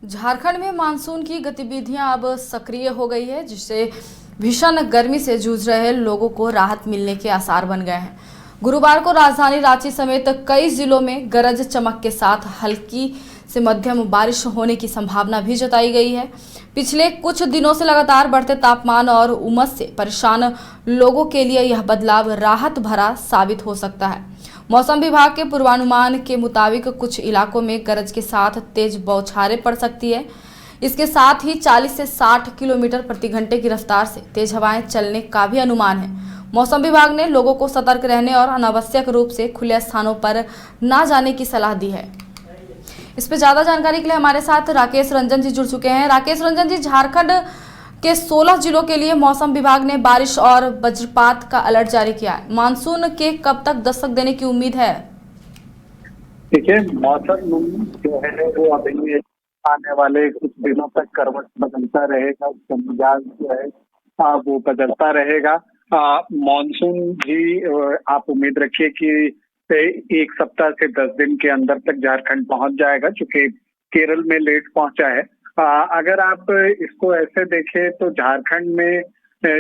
झारखंड में मानसून की गतिविधियां अब सक्रिय हो गई है, जिससे भीषण गर्मी से जूझ रहे लोगों को राहत मिलने के आसार बन गए हैं। गुरुवार को राजधानी रांची समेत कई जिलों में गरज चमक के साथ हल्की से मध्यम बारिश होने की संभावना भी जताई गई है। पिछले कुछ दिनों से लगातार बढ़ते तापमान और उमस से परेशान लोगों के लिए यह बदलाव राहत भरा साबित हो सकता है। मौसम विभाग के पूर्वानुमान के मुताबिक कुछ इलाकों में गरज के साथ तेज बौछारें पड़ सकती है। इसके साथ ही 40 से 60 किलोमीटर प्रति घंटे की रफ्तार से तेज हवाएं चलने का भी अनुमान है। मौसम विभाग ने लोगों को सतर्क रहने और अनावश्यक रूप से खुले स्थानों पर न जाने की सलाह दी है। इस पर ज्यादा जानकारी के लिए हमारे साथ राकेश रंजन जी जुड़ चुके हैं। राकेश रंजन जी, झारखंड के 16 जिलों के लिए मौसम विभाग ने बारिश और वज्रपात का अलर्ट जारी किया है। मानसून के कब तक दस्तक देने की उम्मीद है? देखिए, मौसम जो है वो अभी आने वाले कुछ दिनों तक करवट बदलता रहेगा, उसका मिजाज जो है वो बदलता रहेगा। मानसून भी आप उम्मीद रखिए कि एक सप्ताह से 10 दिन के अंदर तक झारखंड पहुंच जाएगा, चूंकि केरल में लेट पहुंचा है। अगर आप इसको ऐसे देखें तो झारखंड में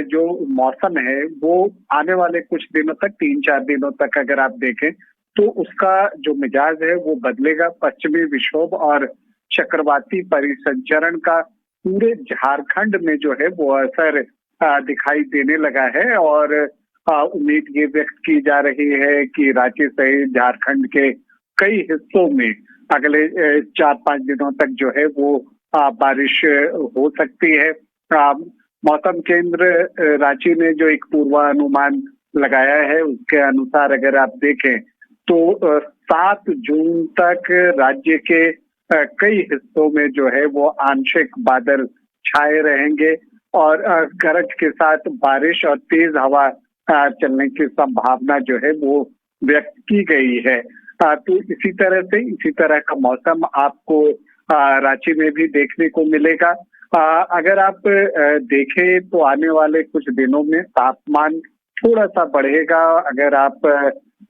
जो मौसम है वो आने वाले कुछ दिनों तक, 3-4 दिनों तक अगर आप देखें तो उसका जो मिजाज है वो बदलेगा। पश्चिमी विक्षोभ और चक्रवाती परिसंचरण का पूरे झारखंड में जो है वो असर दिखाई देने लगा है और उम्मीद ये व्यक्त की जा रही है कि रांची सहित झारखंड के कई हिस्सों में अगले 4-5 दिनों तक जो है वो बारिश हो सकती है। मौसम केंद्र रांची ने जो एक पूर्वानुमान लगाया है उसके अनुसार अगर आप देखें तो 7 जून तक राज्य के कई हिस्सों में जो है वो आंशिक बादल छाए रहेंगे और गरज के साथ बारिश और तेज हवा चलने की संभावना जो है वो व्यक्त की गई है। तो इसी तरह का मौसम आपको रांची में भी देखने को मिलेगा। अगर आप देखें तो आने वाले कुछ दिनों में तापमान थोड़ा सा बढ़ेगा। अगर आप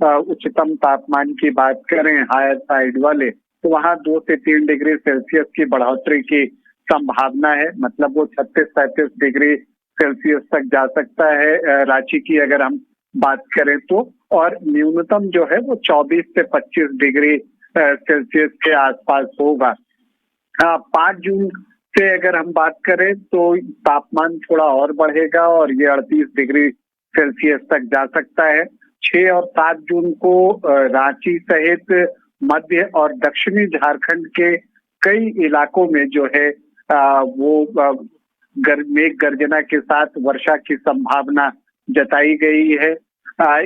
उच्चतम तापमान की बात करें हायर साइड वाले, तो वहाँ 2 से 3 डिग्री सेल्सियस की बढ़ोतरी की संभावना है। मतलब वो 36-37 डिग्री सेल्सियस तक जा सकता है रांची की अगर हम बात करें तो, और न्यूनतम जो है वो 24 से 25 डिग्री सेल्सियस के आसपास होगा। 5 जून से अगर हम बात करें तो तापमान थोड़ा और बढ़ेगा और ये 38 डिग्री सेल्सियस तक जा सकता है। 6 और 7 जून को रांची सहित मध्य और दक्षिणी झारखंड के कई इलाकों में जो है वो मेघ गर्जना के साथ वर्षा की संभावना जताई गई है।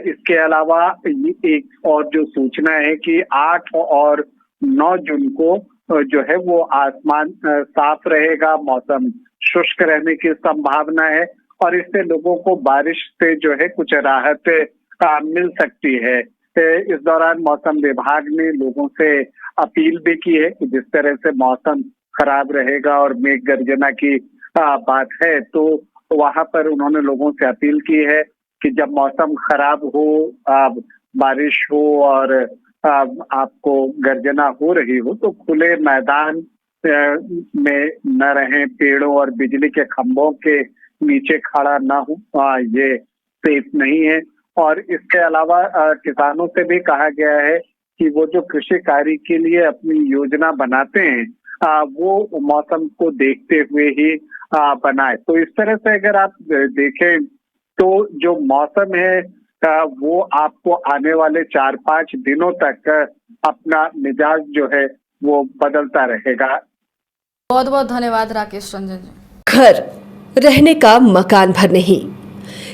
इसके अलावा एक और जो सूचना है कि 8 और 9 जून को जो है वो आसमान साफ रहेगा, मौसम शुष्क रहने की संभावना है और इससे लोगों को बारिश से जो है कुछ राहत मिल सकती है। इस दौरान मौसम विभाग ने लोगों से अपील भी की है कि जिस तरह से मौसम खराब रहेगा और मेघ गर्जना की बात है, तो वहां पर उन्होंने लोगों से अपील की है कि जब मौसम खराब हो, बारिश हो और आपको गर्जना हो रही हो तो खुले मैदान में न रहें, पेड़ों और बिजली के खंभों के नीचे खड़ा ना हो, ये सेफ नहीं है। और इसके अलावा किसानों से भी कहा गया है कि वो जो कृषि कार्य के लिए अपनी योजना बनाते हैं वो मौसम को देखते हुए ही बनाए। तो इस तरह से अगर आप देखें तो जो मौसम है वो आपको आने वाले 4-5 दिनों तक अपना मिजाज जो है वो बदलता रहेगा। बहुत बहुत धन्यवाद राकेश रंजन जी। घर रहने का मकान भर नहीं,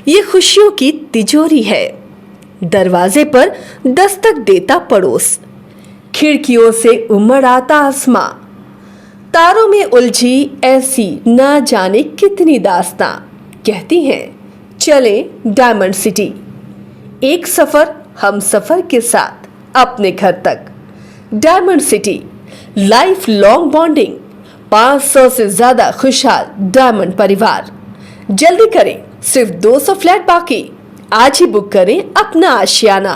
ये खुशियों की तिजोरी है। दरवाजे पर दस्तक देता पड़ोस, खिड़कियों से उमड़ आता आसमां, तारों में उलझी ऐसी ना जाने कितनी दास्तां। कहती हैं चले डायमंड सिटी, एक सफर हम सफर के साथ अपने घर तक। Diamond city, life long bonding, 500 से ज्यादा खुशहाल डायमंड परिवार। जल्दी करें, सिर्फ 200 फ्लैट बाकी। आज ही बुक करें अपना आशियाना।